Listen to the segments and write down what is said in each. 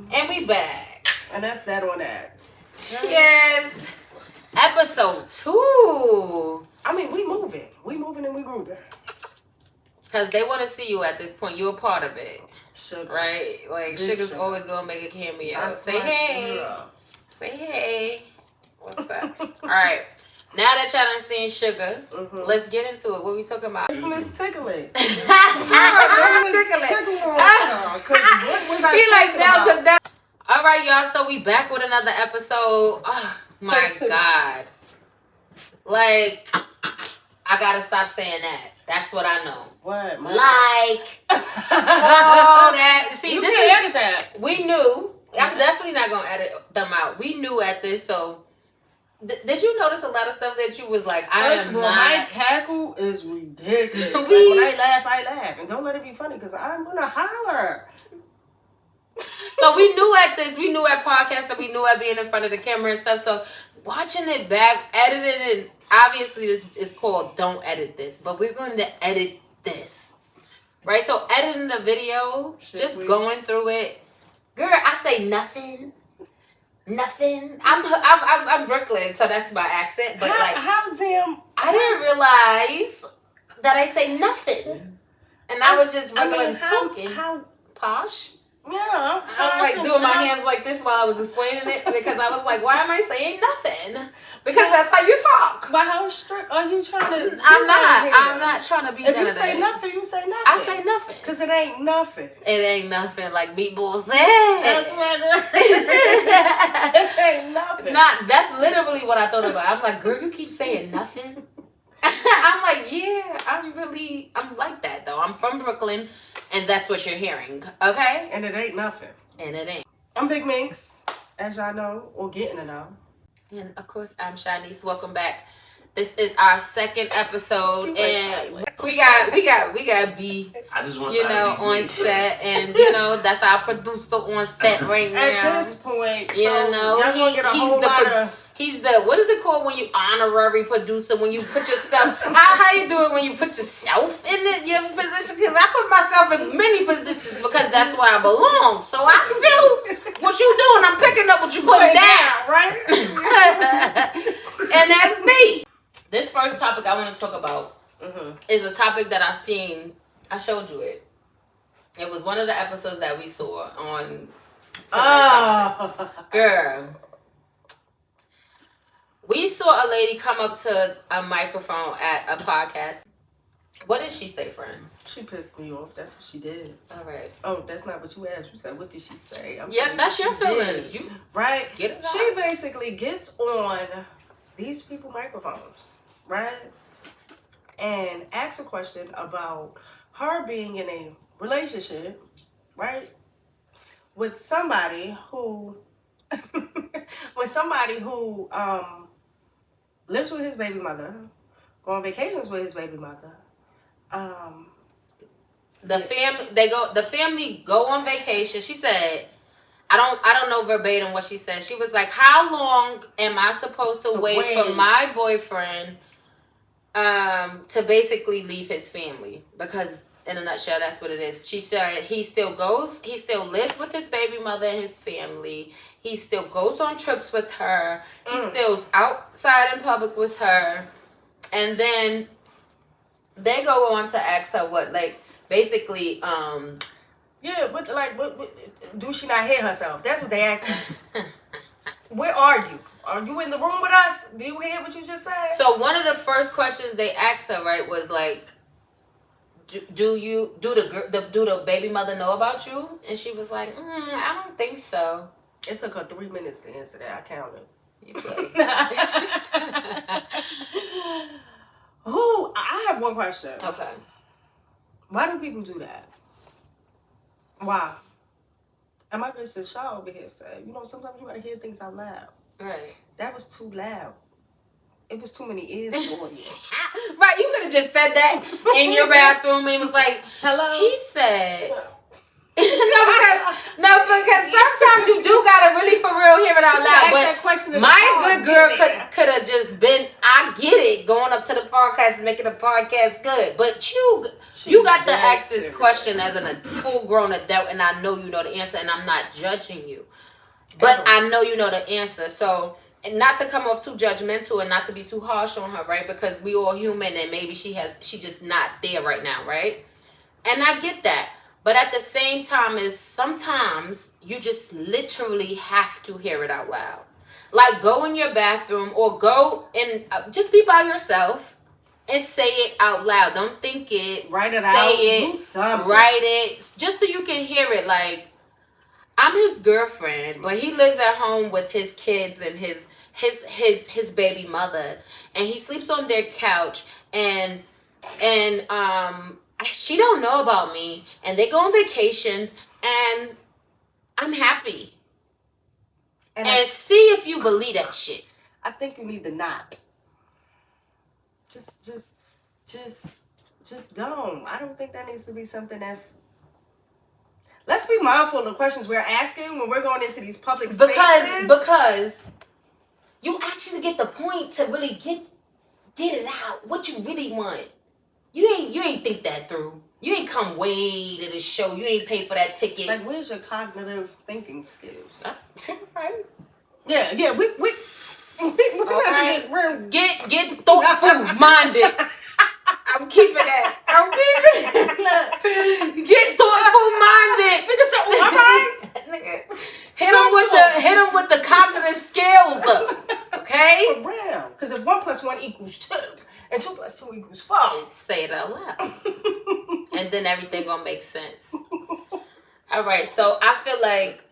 And we back. And that's that on that. Cheers. Episode 2. I mean, we moving. We moving and we grooving. Because they want to see you at this point. You're a part of it. Sugar. Right? Like, Sugar's always going to make a cameo. Say hey. Say hey. What's up? All right. Now that y'all done seen Sugar, let's get into it. What we talking about? It's Miss Ticklet. Ticklet. He like, no, because that. All right, y'all. So we back with another episode. Oh, my God. Like, I got to stop saying that. That's what I know. What? Like, all that. See, you this can't edit that. We knew. I'm definitely not going to edit them out. We knew at this, so. Did you notice a lot of stuff that you was like, First of all, my cackle is ridiculous. Like, when I laugh. And don't let it be funny because I'm going to holler. So we knew at this, we knew at podcasting, we knew at being in front of the camera and stuff. So watching it back, editing it, obviously this is called Don't Edit This. But we're going to edit this. Right? So editing the video, going through it. Girl, I say nothing. Nothing. I'm Brooklyn, so that's my accent. But how damn? I didn't realize that I say nothing, and I was just regular talking. How posh? Yeah. I was like doing my hands like this while I was explaining it because I was like, why am I saying nothing? Because that's how you talk. But how strict are you trying to? I'm not trying to be. If you say nothing, you say nothing. I say nothing. Cause it ain't nothing. It ain't nothing like Meatball said. That's what it ain't nothing. That's literally what I thought about. I'm like, girl, you keep saying nothing. I'm like, yeah, I'm like that though. I'm from Brooklyn, and that's what you're hearing, okay? And it ain't nothing. And it ain't. I'm Big Minks, as y'all know, or getting to know. And of course, I'm Shanice. Welcome back. This is our second episode, and we got B. I just want on set, and that's our producer on set right now. At this point, he's the what is it called when you honorary producer, when you put yourself how you do it when you put yourself in your position? Because I put myself in many positions because that's where I belong. So I feel what you doing. I'm picking up what you putting down, right? And that's me. This first topic I want to talk about is a topic that I've seen. I showed you it. It was one of the episodes that we saw on. Girl. We saw a lady come up to a microphone at a podcast. What did she say, friend? She pissed me off. That's what she did. All right. Oh, that's not what you asked. You said, what did she say? That's your feelings. Right? Get it out. She basically gets on these people's microphones, right? And asks a question about her being in a relationship, right? With somebody who... lives with his baby mother, go on vacations with his baby mother. The family go on vacation. She said, I don't know verbatim what she said. She was like, how long am I supposed to wait for my boyfriend to basically leave his family? Because in a nutshell, that's what it is. She said he still lives with his baby mother and his family. He still goes on trips with her. He still's outside in public with her. And then they go on to ask her what, like, basically, yeah, but like, what do she not hear herself? That's what they asked her. Where are you? Are you in the room with us? Do you hear what you just said? So one of the first questions they asked her, right, was like, do the baby mother know about you? And she was like, I don't think so. It took her 3 minutes to answer that. I counted. You play. I have one question. Okay. Why do people do that? Why? Am I just a show over here say, sometimes you gotta hear things out loud. Right. That was too loud. It was too many ears for you. Right, you could have just said that in your bathroom and was like, hello? He said... No, because sometimes you do gotta really for real hear it out loud. But question. My good girl could have just been. I get it, going up to the podcast and making the podcast good, but you got to ask this question as a full grown adult, and I know you know the answer, and I'm not judging you, but I know you know the answer. So, and not to come off too judgmental and not to be too harsh on her, right? Because we all human, and maybe she just not there right now, right? And I get that. But at the same time, is sometimes you just literally have to hear it out loud. Like, go in your bathroom or go and just be by yourself and say it out loud. Don't think it. Write it say out. It, do something. Write it. Just so you can hear it. Like, I'm his girlfriend, but he lives at home with his kids and his baby mother. And he sleeps on their couch. And she don't know about me, and they go on vacations, and I'm happy. And see if you believe that shit. I think you need to not. Just don't. I don't think that needs to be something that's. Let's be mindful of the questions we're asking when we're going into these public spaces. Because you actually get the point to really get it out. What you really want. You ain't think that through. You ain't come way to the show. You ain't pay for that ticket. Like, where's your cognitive thinking skills? Right. Yeah. We have to get real. Get thoughtful minded. I'm keeping that. Get thoughtful minded. Nigga, so all right. Hit him with the cognitive scales up. Okay. For real. Because if 1 + 1 = 2. And 2 + 2 = 4. Say it out loud. And then everything gonna make sense. All right, so I feel like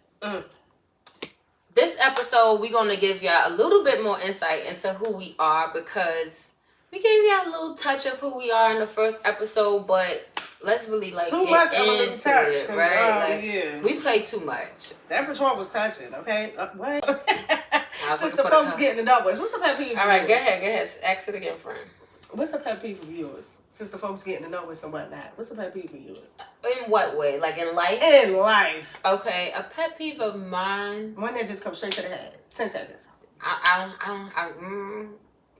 this episode we're gonna give y'all a little bit more insight into who we are, because we gave y'all a little touch of who we are in the first episode, but let's really get into it, right? We play too much. That patrol was touching, okay? What? Since the folks getting it up with. What's a pet peeve? All right, go ahead. Ask it again, friend. What's a pet peeve of yours? Since the folks getting to know us and whatnot. What's a pet peeve of yours? In what way? Like in life? In life. Okay, a pet peeve of mine. One that just comes straight to the head. 10 seconds. I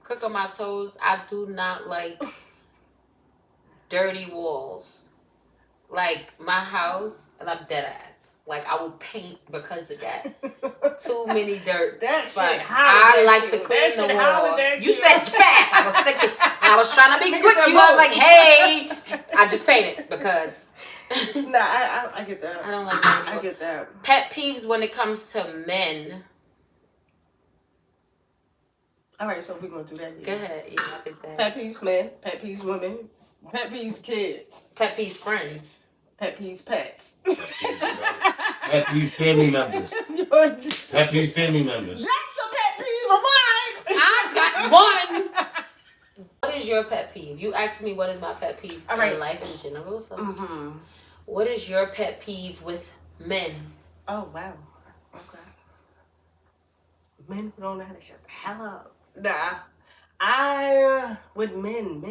cook on my toes. I do not like dirty walls. Like my house, and I'm dead ass. Like, I will paint because of that. Too many dirt spots. I like to clean the wall. You said fast. I was thinking, I was trying to be quick. You was like, hey. I just painted because. Nah, I get that. I don't like that. I get that. Pet peeves when it comes to men. All right, so we're going to do that. Go ahead. Yeah, I think that. Pet peeves men. Pet peeves women. Pet peeves kids. Pet peeves friends. Pet peeves pets. Pet peeves family members. Pet peeves family members. That's a pet peeve of mine. I got one. What is your pet peeve? You asked me what is my pet peeve in life in general. So, what is your pet peeve with men? Oh, wow. Okay. Men who don't know how to shut the hell up. Nah. With men.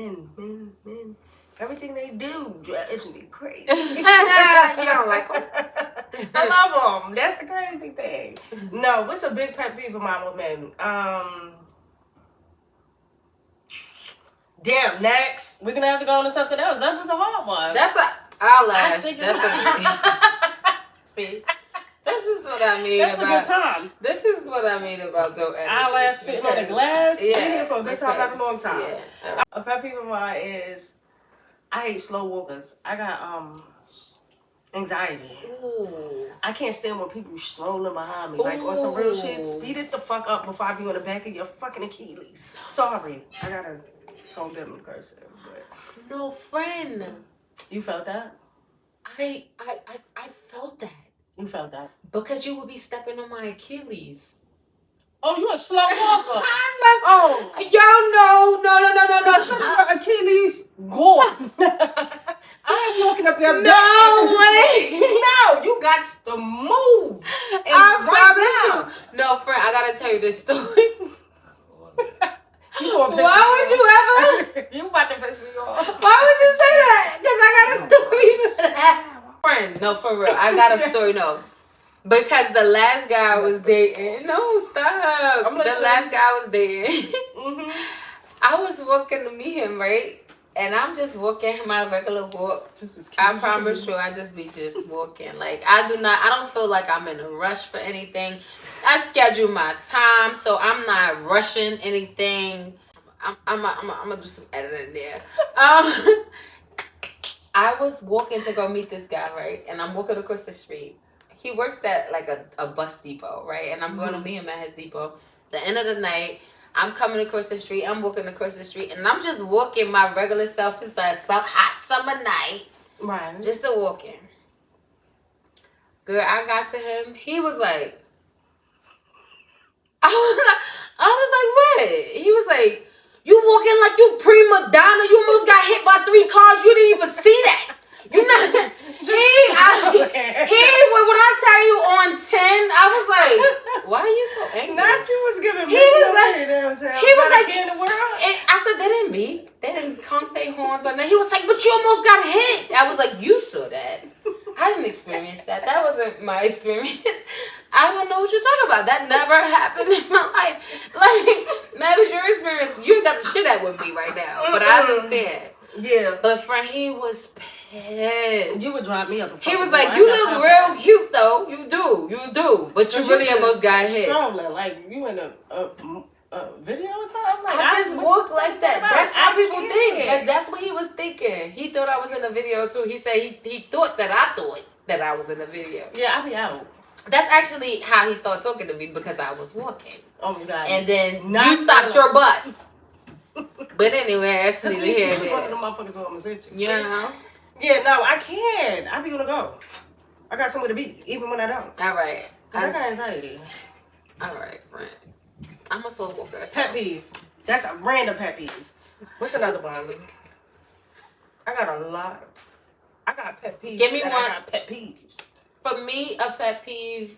Everything they do drives me crazy. You don't like them. I love them. That's the crazy thing. No, what's a big pet peeve of mine with men? Damn, next. We're going to have to go on to something else. That was a hard one. That's a eyelash. See? This is what I mean That's about... a good time. This is what I mean about dope energy. Eyelash sitting on the glass. Yeah. We're here for a good time, not a long time. Yeah. A pet peeve of mine is... I hate slow walkers. I got anxiety. Ooh. I can't stand when people strolling behind me. Like on some real shit. Speed it the fuck up before I be on the back of your fucking Achilles. Sorry. I gotta tone them in person. But... No, friend. You felt that? I felt that. You felt that? Because you would be stepping on my Achilles. Oh, you a slow walker. No. Achilles gone. I'm walking up your back. No way. No, you got to move. And I promise you. No, friend, I gotta tell you this story. Why would you ever? You about to piss me off. Why would you say that? Because I got a story for that. Friend, no, for real. I got a story. No. Because the last guy I was dating. No, stop. I'm The listening. last guy I was dating. Mm-hmm. I was walking to meet him, right? And I'm just walking my regular walk. Just as cute I as promise you, I just be walking. Like, I don't feel like I'm in a rush for anything. I schedule my time, so I'm not rushing anything. I'm gonna do some editing there. I was walking to go meet this guy, right? And I'm walking across the street. He works at like a bus depot, right? And I'm going to meet him at his depot. The end of the night, I'm coming across the street. I'm walking across the street, and I'm just walking my regular self. It's like some hot summer night, Right. just a walking. Girl, I got to him. He was like, I was like, what? He was like, you walking like you prima donna. You almost got hit by 3 cars. You didn't even see that. You not. When I tell you on 10, I was like, why are you so angry? Not you was giving me. He was like, in the world. I said they didn't beat. They didn't conk their horns on that. He was like, but you almost got hit. I was like, you saw that. I didn't experience that. That wasn't my experience. I don't know what you're talking about. That never happened in my life. Like, that was your experience. You got the shit out with me right now. But I understand. Yeah. But friend, he was pissed. You would drive me up. He was like, you look real cute though. You do. But you really almost got hit. Strolling, like you in a video or something? Like, I just walked like that. That's how people think. That's what he was thinking. He thought I was in a video too. He said he thought that I was in a video. Yeah, I be out. That's actually how he started talking to me because I was walking. Oh my God. And then you stopped your bus. But anyway, that's neither here nor there. One of there. them motherfuckers who almost hit you. You know? Yeah, no, I can't. I be on the go. I got somewhere to be, even when I don't. All right. Cause I got anxiety. All right, friend. I'm a slow walker. So. Pet peeve. That's a random pet peeve. What's another one? I got a lot. I got pet peeves. Give me one. I got pet peeves. For me, a pet peeve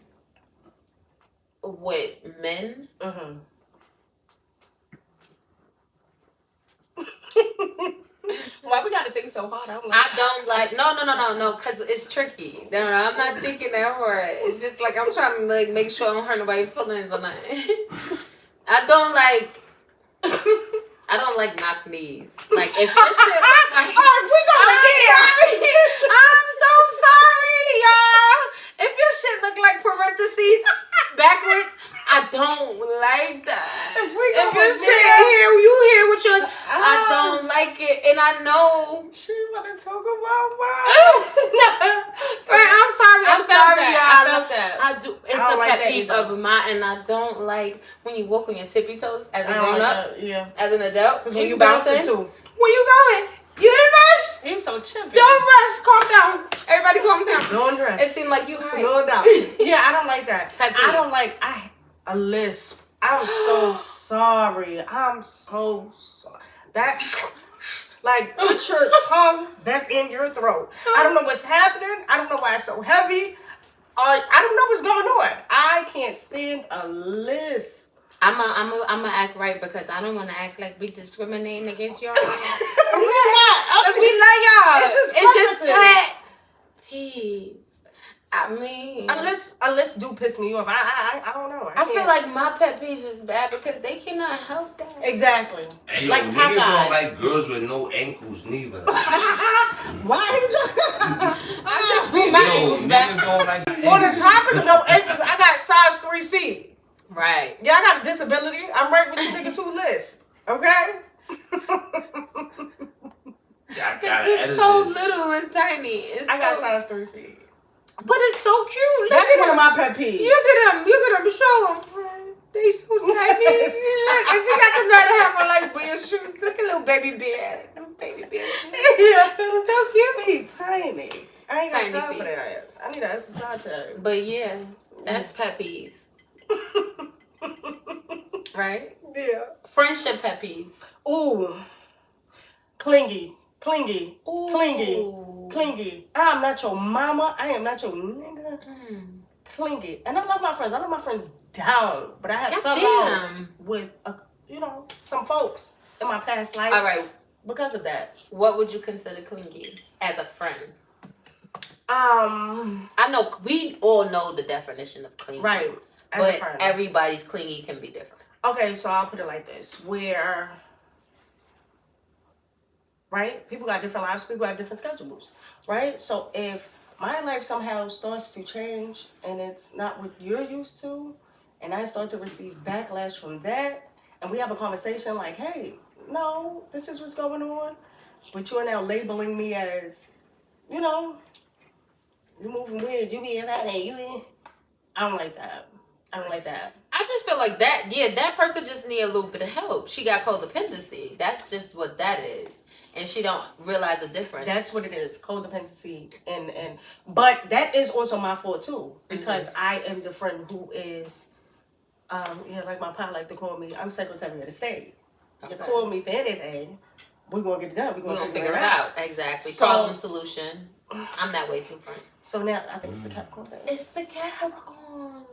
with men. Mm-hmm. Why we gotta think so hard? I don't like no, cause it's tricky. No, I'm not thinking that hard. It's just like I'm trying to like make sure I don't hurt nobody's feelings or nothing. I don't like knock knees. Like if your shit look like I'm so sorry, y'all. If your shit look like parentheses backwards, I don't like that. If your shit here, you here with yours, I don't like it, and I know. She wanna talk about Right, I'm sorry, y'all. I felt that. I do. It's a pet peeve of mine, and I don't like when you walk on your tippy toes as a grown up. Yeah. As an adult, when you bouncing bouncing. too. Where you going? You didn't rush. You so chippy. Don't rush. Calm down. Everybody, calm down. Don't rush. It seemed like you slow down. Yeah, I don't like that. Pet I don't peeves. like a lisp. I'm so sorry. I'm so sorry. That like put your tongue back in your throat. I don't know what's happening. I don't know why it's so heavy. I don't know what's going on. I can't stand a lisp. I'm a act right because I don't want to act like we discriminating against y'all. We not. Because we love y'all. It's just pet peeves. I mean, unless do piss me off. I don't know. I feel like my pet peeves is bad because they cannot help that. Exactly. And like niggas don't like girls with no ankles neither. Why are you trying? I just grew my ankles back. Niggas don't like On the topic of no ankles, I got size 3 feet. Right. Yeah, I got a disability. I'm right with you niggas who lisp. Okay? It's so little, it's tiny. I got size 3 feet. But it's so cute. That's one of my pet peeves. You get them, show them. They so tiny. Look, and she got the nerve to have her like bear shoes. Look at little baby bear. Baby bear shoes. Yeah. So cute. Feet tiny. I ain't got Tiny time feet. for that. I need an exercise tag. But yeah, that's pet peeves. Right? Yeah. Friendship pet peeves. Ooh. Clingy. Ooh. Clingy. I'm not your mama. I am not your nigga. Clingy. And I love my friends. I love my friends down. But I have fell out with, some folks in my past life. All right. Because of that. What would you consider clingy as a friend? I know we all know the definition of clingy, right? But everybody's clingy can be different. Okay, so I'll put it like this: where, right? People got different lives. People got different schedules, right? So if my life somehow starts to change and it's not what you're used to, and I start to receive backlash from that, and we have a conversation like, hey, no, this is what's going on, but you're now labeling me as, you know, you moving weird, you being that, and you being... I don't like that. I don't like that. I just feel like that, that person just need a little bit of help. She got codependency. That's just what that is. And she don't realize the difference. That's what it is, codependency. But that is also my fault too, because I am the friend who is, like my pop like to call me, I'm Secretary of the State. Okay. You call me for anything, we're going to get it done. We're going to figure it out. Exactly. So, problem, solution. I'm that way too, friend. So now, I think it's the Capricorn thing. It's the Capricorn.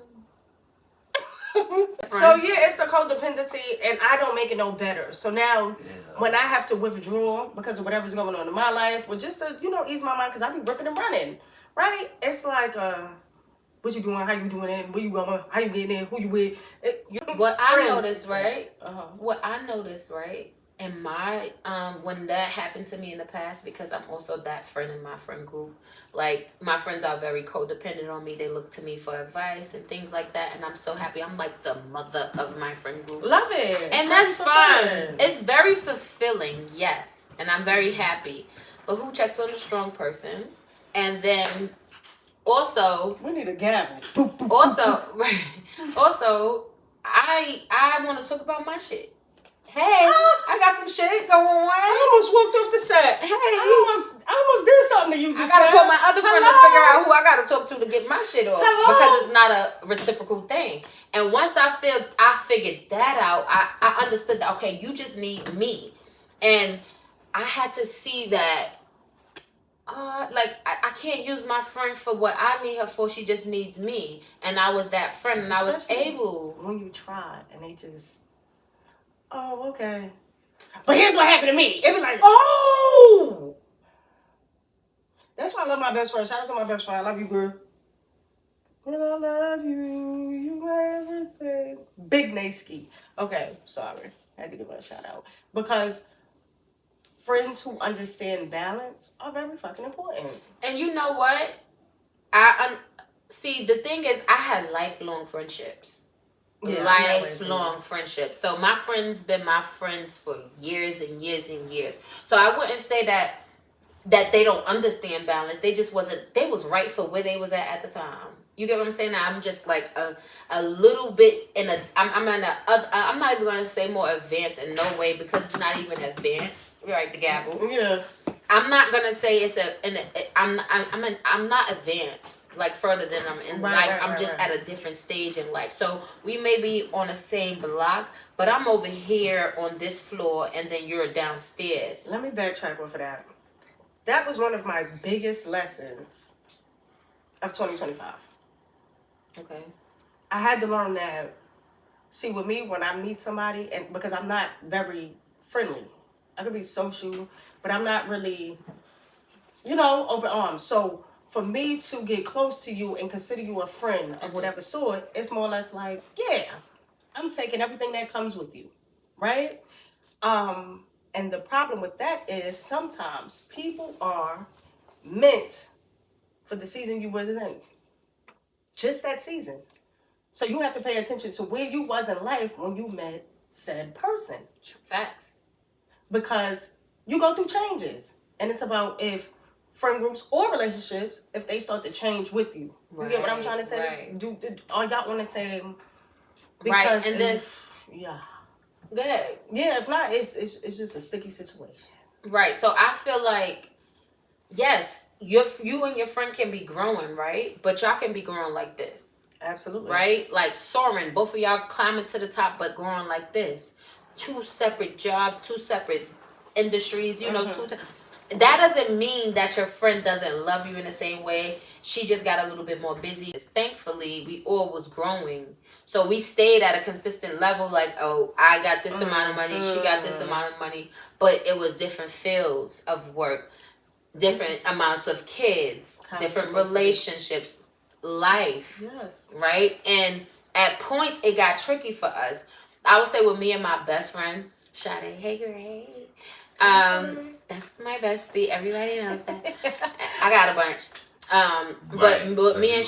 So yeah, it's the codependency, and I don't make it no better. So now, when I have to withdraw because of whatever's going on in my life, or just to ease my mind, because I be ripping and running, right? It's like, what you doing? How you doing it? Where you going? How you getting in? Who you with? What I noticed, right? What I noticed, right? And my when that happened to me in the past, because I'm also that friend in my friend group, like my friends are very codependent on me. They look to me for advice and things like that, and I'm so happy. I'm like the mother of my friend group. Love it. And that's fun. It's very fulfilling, yes, and I'm very happy. But who checked on the strong person? And then also, we need a gavel. Also, I want to talk about my shit. Hey, I got some shit going on. I almost walked off the set. Hey, I almost did something to you just I gotta call my other friend to figure out who I gotta talk to get my shit off. Hello? Because it's not a reciprocal thing. And once I figured that out, I understood that, okay, you just need me. And I had to see that, I can't use my friend for what I need her for. She just needs me. And I was that friend, and especially I was able. When you try and they just... Oh, okay. But here's what happened to me. It was like, oh! That's why I love my best friend. Shout out to my best friend. I love you, girl. Girl, I love you. You are everything. Big Naski. Okay, sorry. I had to give her a shout out. Because friends who understand balance are very fucking important. And you know what? See, the thing is, I had lifelong friendships. Yeah, lifelong friendship. So my friends been my friends for years and years and years. So I wouldn't say that they don't understand balance. They just wasn't. They was right for where they was at the time. You get what I'm saying? Now I'm just like a little bit in a. I'm not even gonna say more advanced in no way, because it's not even advanced. Right, the gavel. Yeah. I'm not gonna say it's I'm not advanced. Like further than I'm in life. I'm just at a different stage in life. So we may be on the same block, but I'm over here on this floor and then you're downstairs. Let me backtrack one for that. That was one of my biggest lessons of 2025. Okay. I had to learn that, see, with me, when I meet somebody, and because I'm not very friendly, I could be social, but I'm not really, open arms. So for me to get close to you and consider you a friend of whatever sort, it's more or less like, yeah, I'm taking everything that comes with you, right? And the problem with that is sometimes people are meant for the season you was in, just that season. So you have to pay attention to where you was in life when you met said person. Facts. Because you go through changes, and it's about if friend groups or relationships, if they start to change with you. You get what I'm trying to say? Right. Are y'all on the same? Because and this, yeah, good. Yeah, if not, it's just a sticky situation. Right. So I feel like, yes, you and your friend can be growing, right? But y'all can be growing like this. Absolutely. Right? Like soaring. Both of y'all climbing to the top, but growing like this. 2 separate jobs, 2 separate industries. That doesn't mean that your friend doesn't love you in the same way. She just got a little bit more busy. Thankfully, we all was growing. So we stayed at a consistent level. Like, oh, I got this amount of money. She got this amount of money. But it was different fields of work. different amounts of kids, different relationships, life. Yes. Right? And at points, it got tricky for us. I would say with me and my best friend, Shade, hey, great. That's my bestie. Everybody knows that. I got a bunch. But with me and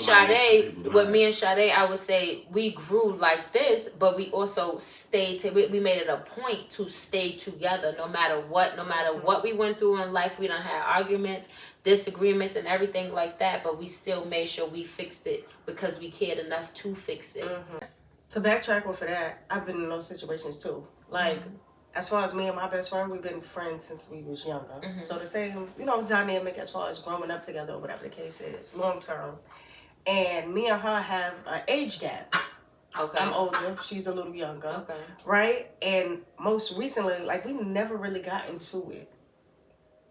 Sade, I would say we grew like this, but we also stayed. We made it a point to stay together, no matter what we went through in life. We done had arguments, disagreements, and everything like that. But we still made sure we fixed it because we cared enough to fix it. To backtrack for that, I've been in those situations too. Like, as far as me and my best friend, we've been friends since we was younger. So the same, dynamic as far as growing up together, or whatever the case is, long term. And me and her have an age gap. Okay. I'm older. She's a little younger. Okay. Right? And most recently, like, we never really got into it.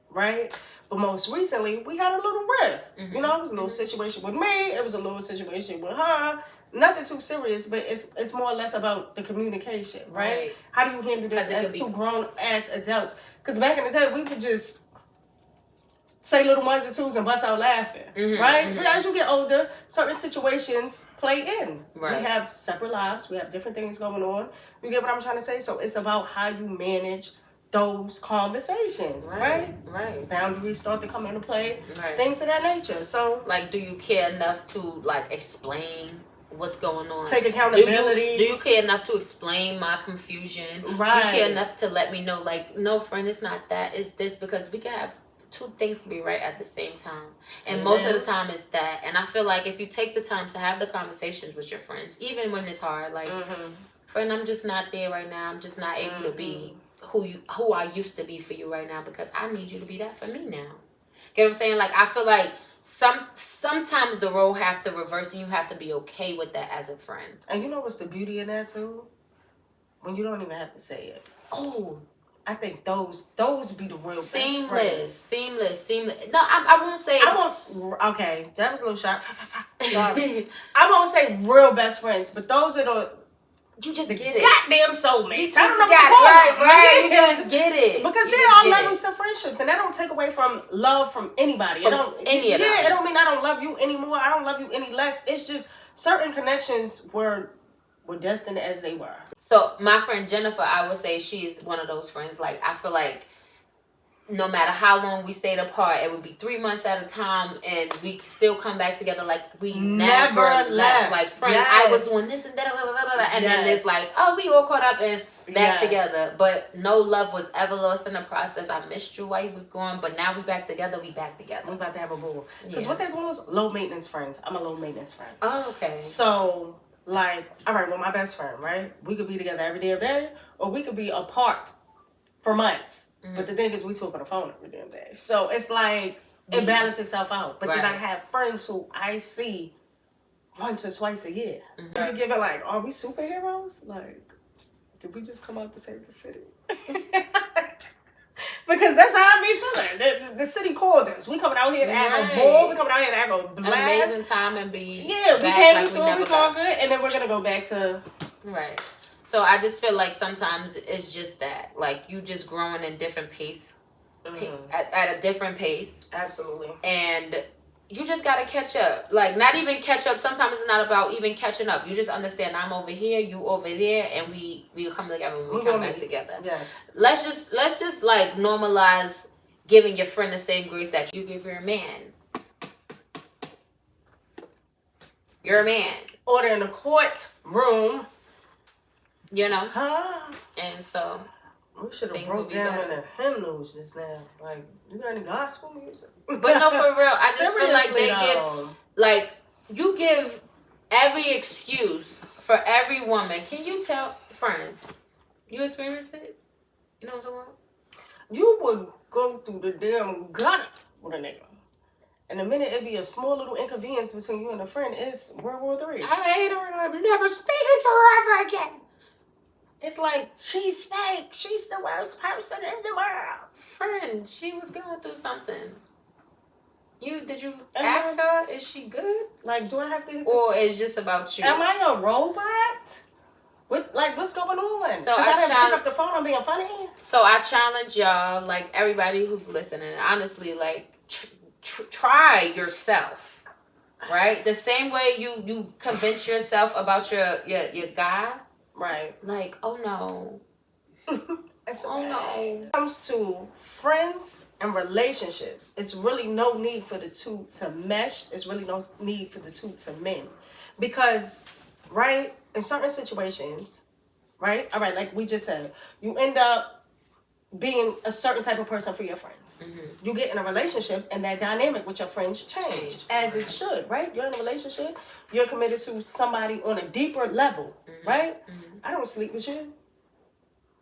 Right? But most recently, we had a little rift. It was a little situation with me. It was a little situation with her. Nothing too serious, but it's more or less about the communication, right? How do you handle this as two grown-ass adults? Because back in the day, we could just say little ones and twos and bust out laughing, right? But as you get older, certain situations play in. Right. We have separate lives. We have different things going on. You get what I'm trying to say? So it's about how you manage those conversations, right? Right. Boundaries start to come into play, right. Things of that nature. So, like, do you care enough to, like, explain what's going on? Take accountability. Do you care enough to explain my confusion? Right. Do you care enough to let me know, like, no, friend, it's not that, it's this? Because we can have two things to be right at the same time. And most of the time it's that. And I feel like if you take the time to have the conversations with your friends, even when it's hard, like, friend, I'm just not there right now. I'm just not able to be who I used to be for you right now, because I need you to be that for me now. Get what I'm saying? Like, I feel like sometimes the role have to reverse, and you have to be okay with that as a friend. And you know what's the beauty in that too? When you don't even have to say it. Oh, I think those be the real seamless, best friends. seamless. No, I won't say. Okay, that was a little shot. Sorry. I won't say real best friends, but those are the. You just get it. Goddamn soulmates. You just got it. Right. You just get it. Because there are levels to friendships, and that don't take away from love from anybody. It don't mean I don't love you anymore. I don't love you any less. It's just certain connections were destined as they were. So my friend Jennifer, I would say she's one of those friends. Like, I feel like no matter how long we stayed apart, it would be 3 months at a time, and we still come back together like we never left. Like, friend, I was doing this and that, and then it's like, oh, we all caught up and back together. But no love was ever lost in the process. I missed you while you was gone, but now we back together. We back together. We about to have a boo. Because what they want is low maintenance friends. I'm a low maintenance friend. Oh, okay. So, like, all right, well, my best friend, right? We could be together every day, or we could be apart for months. But the thing is, we talk on the phone every damn day. So it's like, it balances itself out. But then I have friends who I see once or twice a year. You give it like, are we superheroes? Like, did we just come out to save the city? Because that's how I be feeling. The city called us. We coming out here to have a ball. We coming out here to have a blast. Amazing time and be we came to school, we conquered, and then we're going to go back to... Right. So I just feel like sometimes it's just that, like, you just growing in different pace, at a different pace. Absolutely. And you just got to catch up. Like, not even catch up. Sometimes it's not about even catching up. You just understand I'm over here, you over there, and we come together when we come back together. Yes. Let's just like normalize giving your friend the same grace that you give your man. You're a man. Order in the courtroom. You know? Huh? And so we should have broke down in the hymnals just now. Like, you got any gospel music? But no, for real, I just feel like they give, like, you give every excuse for every woman. Can you tell, friend, you experienced it? You know what I'm talking about? You would go through the damn gutter with a nigga. And the minute it be a small little inconvenience between you and a friend, it's World War III. I hate her and I'm never speaking to her ever again. It's like, she's fake. She's the worst person in the world. Friend, she was going through something. Did you ask her, is she good? Like, do I have to... Or it's just about you? Am I a robot? What's going on? So I didn't pick up the phone, I'm being funny. So I challenge y'all, like, everybody who's listening. Honestly, like, try yourself, right? The same way you convince yourself about your guy, right? Like, oh no, oh no. When it comes to friends and relationships, it's really no need for the two to mesh. It's really no need for the two to mend, because, right, in certain situations, right, all right, like we just said, you end up being a certain type of person for your friends. Mm-hmm. You get in a relationship and that dynamic with your friends change as it should, right? You're in a relationship, you're committed to somebody on a deeper level, right? Mm-hmm. I don't sleep with you.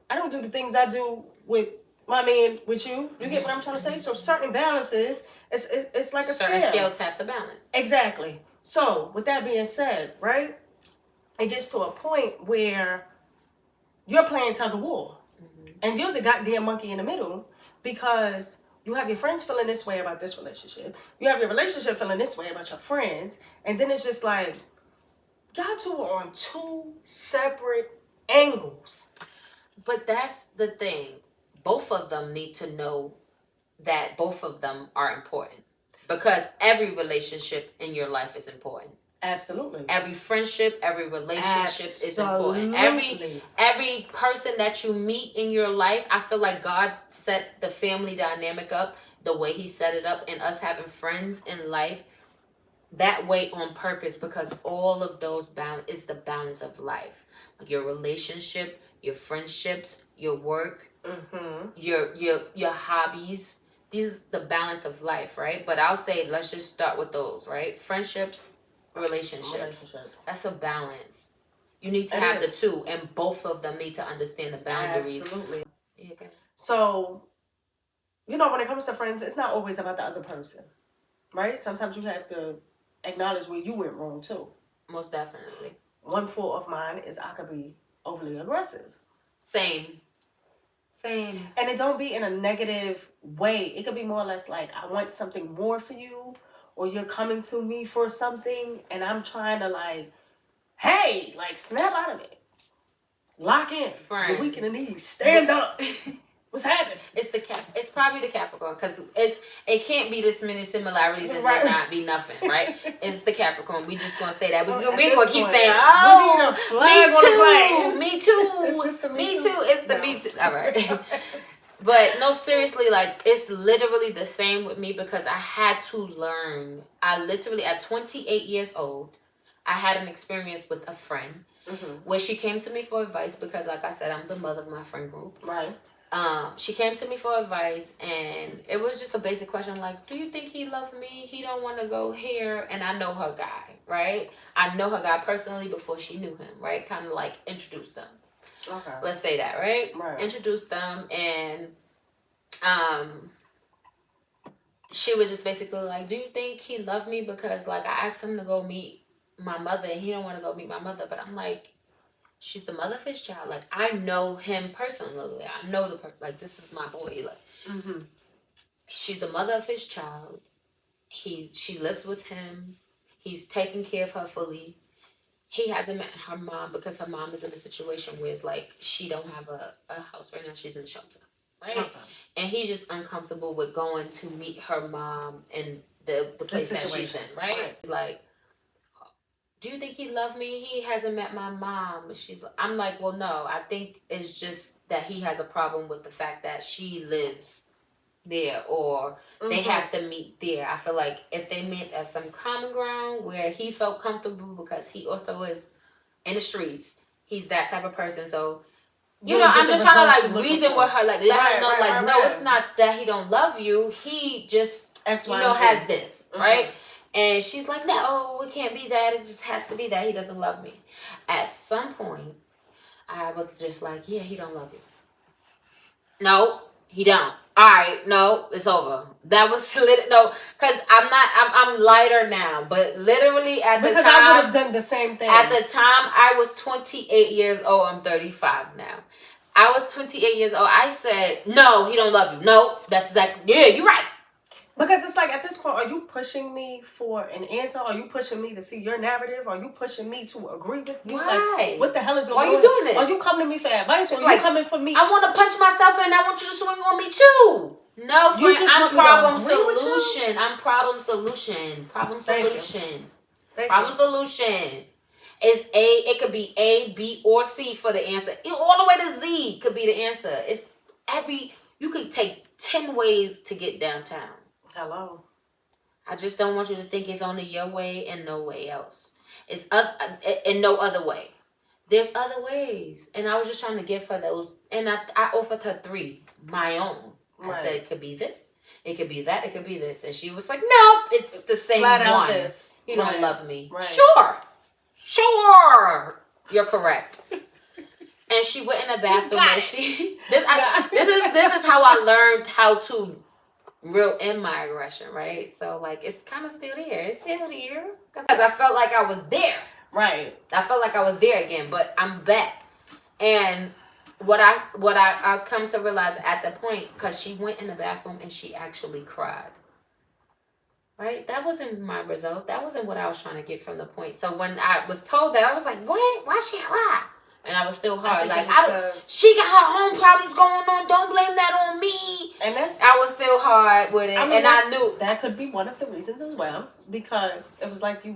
I don't do the things I do with my man with you. You get what I'm trying to say? So certain balances, it's like a certain scale. Scales have to balance. Exactly. So with that being said, right, it gets to a point where you're playing tug of war. And you're the goddamn monkey in the middle, because you have your friends feeling this way about this relationship. You have your relationship feeling this way about your friends. And then it's just like, y'all two are on two separate angles. But that's the thing. Both of them need to know that both of them are important. Because every relationship in your life is important. Absolutely. Every friendship, every relationship is important. Every person that you meet in your life, I feel like God set the family dynamic up the way he set it up, and us having friends in life that way on purpose, because all of those balance is the balance of life. Like your relationship, your friendships, your work, your hobbies. These is the balance of life, right? But I'll say, let's just start with those, right? Friendships, relationships. That's a balance. You need to have the two, and both of them need to understand the boundaries. Absolutely. Yeah, okay. So, when it comes to friends, it's not always about the other person, right? Sometimes you have to acknowledge where you went wrong too. Most definitely. One fault of mine is I could be overly aggressive. Same. And it don't be in a negative way. It could be more or less like, I want something more for you, or you're coming to me for something, and I'm trying to like, hey, like snap out of it. Lock in. Friend. The weak in the knees. Stand up. What's happening? It's probably the Capricorn, because it can't be this many similarities and right. then not be nothing, right? It's the Capricorn. We just gonna say that. We're gonna keep point, saying, me too. Me too. It's the me too. All right. But no, seriously, like, it's literally the same with me, because I had to learn. I literally, at 28 years old, I had an experience with a friend where she came to me for advice, because, like I said, I'm the mother of my friend group. Right. She came to me for advice, and it was just a basic question, like, do you think he loved me? He don't want to go here. And I know her guy, right? I know her guy personally before she knew him, right? Kind of like introduced them. Okay. Let's say that, right? Introduced them, and she was just basically like, do you think he loved me? Because, like, I asked him to go meet my mother, and he don't want to go meet my mother. But I'm like, she's the mother of his child. Like, I know him personally. I know like, this is my boy. Like, she's the mother of his child. She lives with him. He's taking care of her fully. He hasn't met her mom, because her mom is in a situation where it's like, she don't have a house right now. She's in shelter, right? Okay. And he's just uncomfortable with going to meet her mom in the place that she's in, right? Like, do you think he loved me? He hasn't met my mom. I'm like, well, no. I think it's just that he has a problem with the fact that she lives there, or they have to meet there. I feel like if they met at some common ground where he felt comfortable, because he also is in the streets. He's that type of person. So, I'm just trying to, like, reason with her, like, let her know, no, it's not that he don't love you. He just, has this, right? And she's like, no, it can't be that. It just has to be that he doesn't love me. At some point, I was just like, yeah, he don't love you. No, he don't. All right, no, it's over. That was no, because I'm lighter now. But literally at the time, because I would have done the same thing. At the time, I was 28 years old. I'm 35 now. I was 28 years old. I said, no, he don't love you. No, that's exactly, yeah, you're right. Because it's like, at this point, are you pushing me for an answer? Are you pushing me to see your narrative? Are you pushing me to agree with you? Why? Like, what the hell is going on? Why are you doing this? Are you coming to me for advice, or It's are you coming for me? I want to punch myself and I want you to swing on me too. No, friend, I'm problem solution. I'm problem solution. Problem solution. Problem solution. It's it could be A, B, or C for the answer. All the way to Z could be the answer. It's you could take 10 ways to get downtown. Hello. I just don't want you to think it's only your way and no way else. It's and no other way. There's other ways. And I was just trying to give her those. And I offered her 3, my own. I said it could be this, it could be that, it could be this. And she was like, nope, it's the same one. You don't love me. Right. Sure. You're correct. And she went in the bathroom and this is how I learned how to reel in my aggression, right? So like it's kind of still there. It's still there because I felt like I was there. Right. I felt like I was there again, but I'm back. And what I come to realize at the point, because she went in the bathroom and she actually cried. Right? That wasn't my result. That wasn't what I was trying to get from the point. So when I was told that, I was like, what? Why she cry? And I was still hard. Like, she got her own problems going on. Don't blame that on me. And I was still hard with it. I knew. That could be one of the reasons as well. Because it was like you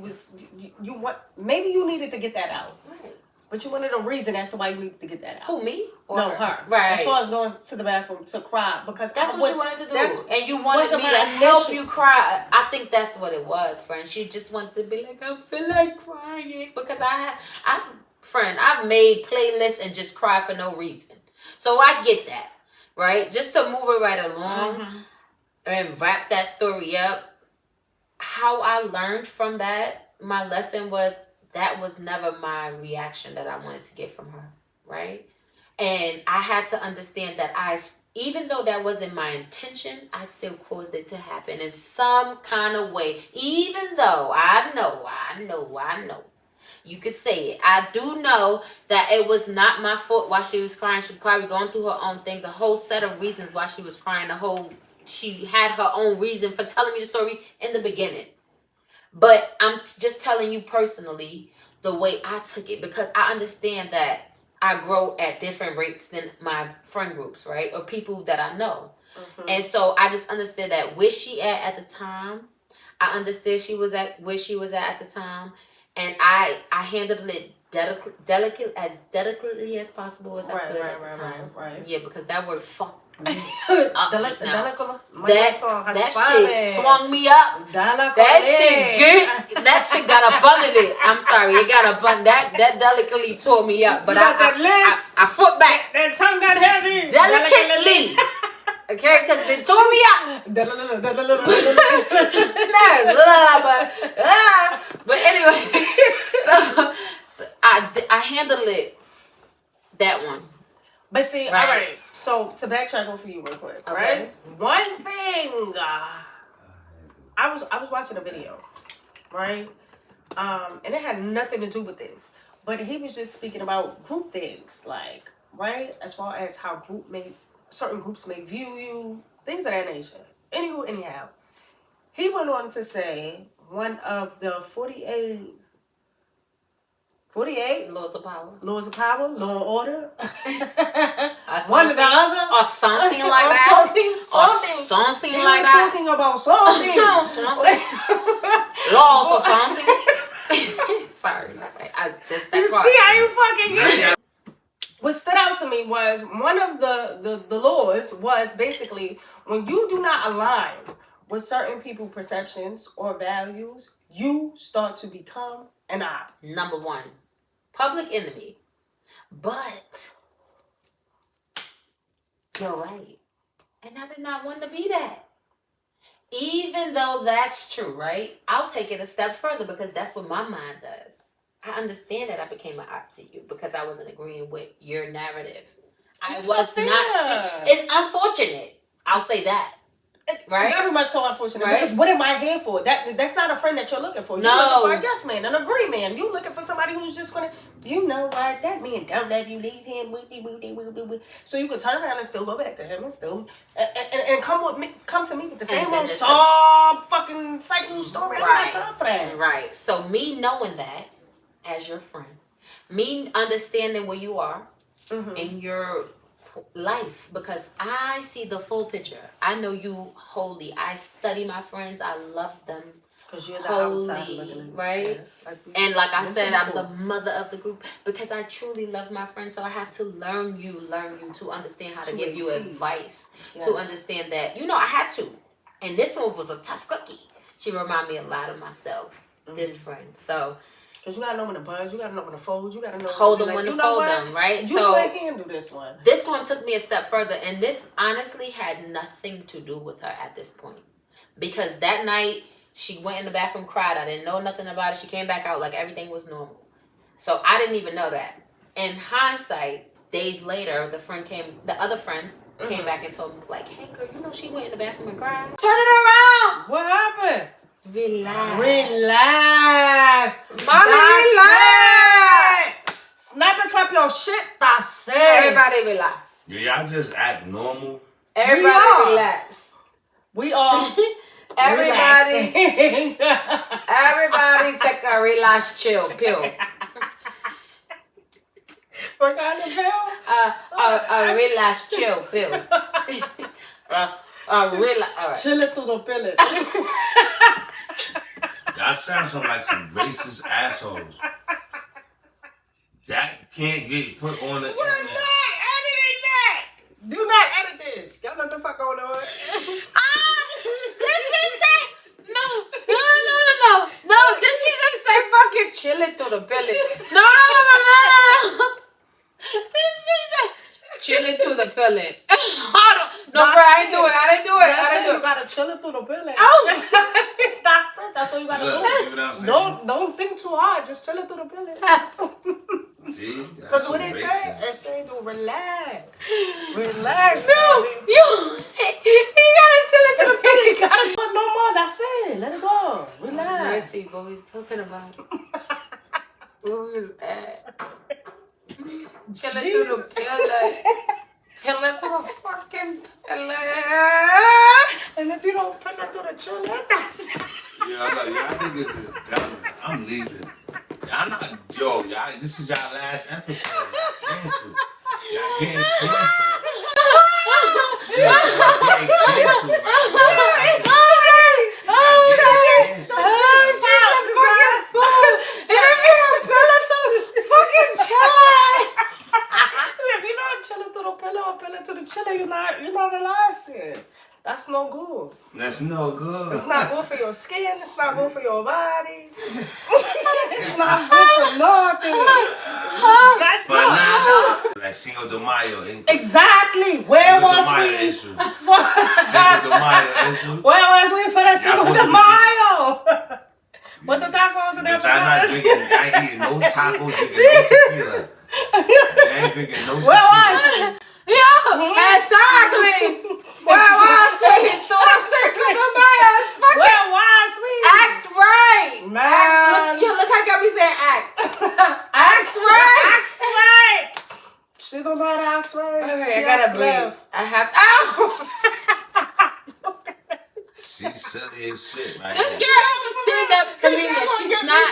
want, maybe you needed to get that out. Right. But you wanted a reason as to why you needed to get that out. Who, me? No, her. Right. As far as going to the bathroom to cry. Because that's what you wanted to do. And you wanted me to help you cry. I think that's what it was, friend. She just wanted to be like, I feel like crying. Because I've made playlists and just cry for no reason. So I get that. Right? Just to move it right along and wrap that story up. How I learned from that, my lesson was, that was never my reaction that I wanted to get from her, right? And I had to understand that even though that wasn't my intention, I still caused it to happen in some kind of way. Even though I know. You could say it. I do know that it was not my fault why she was crying. She was probably going through her own things, a whole set of reasons why she was crying. She had her own reason for telling me the story in the beginning. But I'm just telling you personally the way I took it, because I understand that I grow at different rates than my friend groups, right? Or people that I know. And so I just understood that where she at the time. I understood she was at where she was at the time. And I handled it delicately as possible as I could at the time. Right. Yeah, because that word fucked me up just now. That shit swung me up. That shit got a bun in it. I'm sorry, it got a bun. That delicately tore me up. But I fought back. That tongue got heavy. Delicately. Okay, because it tore me up. But anyway, so I handled it, that one. But see, all right. So to backtrack for you real quick, right? One thing, I was watching a video, right? And it had nothing to do with this, but he was just speaking about group things, like, right, as far as how certain groups may view you, things of that nature. Anyhow, he went on to say one of the 48 Laws of Power, Law and Order. One or the other, or something like that. Something like that. Talking about something. Laws or something. Sorry, you see how you fucking get. What stood out to me was one of the laws was basically, when you do not align with certain people's perceptions or values, you start to become an op. Number 1, public enemy. But you're right. And I did not want to be that. Even though that's true, right? I'll take it a step further, because that's what my mind does. I understand that I became an op to you because I wasn't agreeing with your narrative. I was not. It's unfortunate. I'll say that. Right? Very much so unfortunate. Right? Because what am I here for? That's not a friend that you're looking for. You're looking for a yes man, an agree man. You're looking for somebody who's just gonna, you know what, that man don't love you, leave him, so you can turn around and still go back to him and still and come to me with the same old soft fucking cycle story. I don't have time for that. Right. So me knowing that as your friend, me understanding where you are in your life, because I see the full picture. I know you wholly. I study my friends. I love them. Because you're the wholly, outside looking, right? Yes. And like I said, I'm the mother of the group because I truly love my friends. So I have to learn you to understand how to give you advice, to understand that, you know, I had to. And this one was a tough cookie. She reminded me a lot of myself, this friend. So. Because you got to know when to buzz, you got to know when to fold, you got to know hold them when to fold them, right? You can't handle this one. This one took me a step further, and this honestly had nothing to do with her at this point. Because that night, she went in the bathroom, cried. I didn't know nothing about it. She came back out like everything was normal. So I didn't even know that. In hindsight, days later, the other friend came back and told me, like, hey girl, you know she went in the bathroom and cried? Turn it around! What happened? Relax. Mommy, relax. Snap and clap your shit. That's it. Everybody relax. Y'all just act normal. Everybody relax. We all everybody take a relax chill pill. What kind of pill? A relax chill pill. Relax. All right. Chill it through the pill. Y'all sound like some racist assholes. That can't get put on the internet. We're not editing that. Do not edit this. Y'all know what the fuck going on. This bitch say no. Did she just say fucking chill it through the belly? No. This bitch said chill it through the belly. No, bro, I didn't do it. You gotta chill it through the belly. Oh. That's what you gotta do. See what I'm saying? Don't think too hard. Just chill it through the belly. See? Because what they say, to relax. Relax. No, you gotta chill it through the belly. You gotta do it no more. That's it. Let it go. Relax. Mercy, what we was talking about? Where was at? Chill it through the belly. Chill it to the fucking belly. And if you don't put it to the chill, that's it. Y'all niggas, I'm leaving. Y'all not, y'all, this is y'all last episode. Y'all canceled. Y'all getting canceled. Y'all getting canceled right now. You're not relaxing. That's no good. That's no good. It's not good for your skin. It's not good for your body. It's not good for nothing. That's not good. Like Cinco de Mayo. Exactly. Where was we? Cinco de Mayo issue. Where was we for the Cinco de Mayo? What the tacos and everything? I'm not drinking. I ain't eating no tacos, drinking no tequila. I ain't drinking no tequila. Where was we? Exactly. Where was we? So Cinco de Mayo. Where was we? Act right. Man. Look how you got me saying act. Act right. Act right. She don't know how to act right. Okay, I gotta breathe. I have. Ow! She's silly as shit, right? This girl is a stand-up comedian. She's not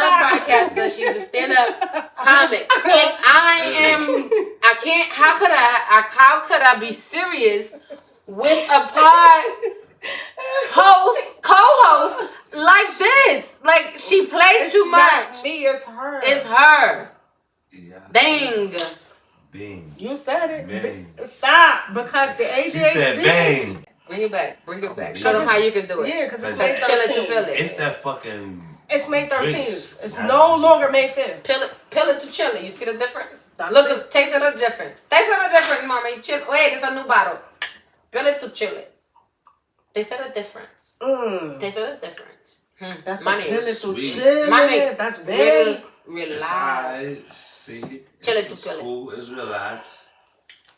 a podcaster. She's a stand-up comic. And I can't. How could I be serious with a co-host like this? Like she played too much. Not me, it's her. It's her. Yeah. Bang. Bing. You said it. Bang. Stop, because the ADHD. She said bang. Bring it back. Show them how you can do it. Yeah, because it's May May 13th. It's that fucking. It's May 13th. drinks. It's no longer May 5th. Pill it to chill it. You see the difference? That's Look, it. taste of the difference. Taste of the difference, mommy. Chill. Wait, it's a new bottle. Pill it to chill it. Taste of the difference. Taste of the difference. That's mommy. the pill it to Sweet. chill. Mommy, That's very relax. It's see. Chill it It's to pill it. cool. It's relaxed.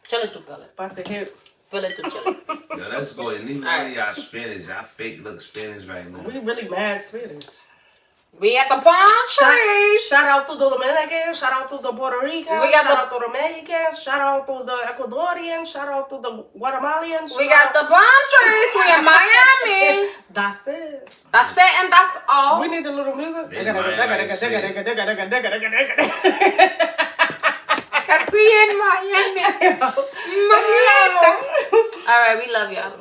Chill it to pill it. about to hit Feel it through chili. Yo, let's go. And even one of y'all Spanish. Y'all fake look Spanish right now. We really mad Spanish. We at the palm trees. Shout out to the Dominicans, shout out to the Puerto Ricans, shout out to the Mexicans, shout out to the Ecuadorians, shout out to the Guatemalans. We got the palm trees. We in Miami. That's it. That's it and that's all. We need a little music. Big Miami shit. Cause we in Miami. Mamieta. All right, we love y'all.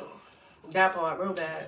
That part, real bad.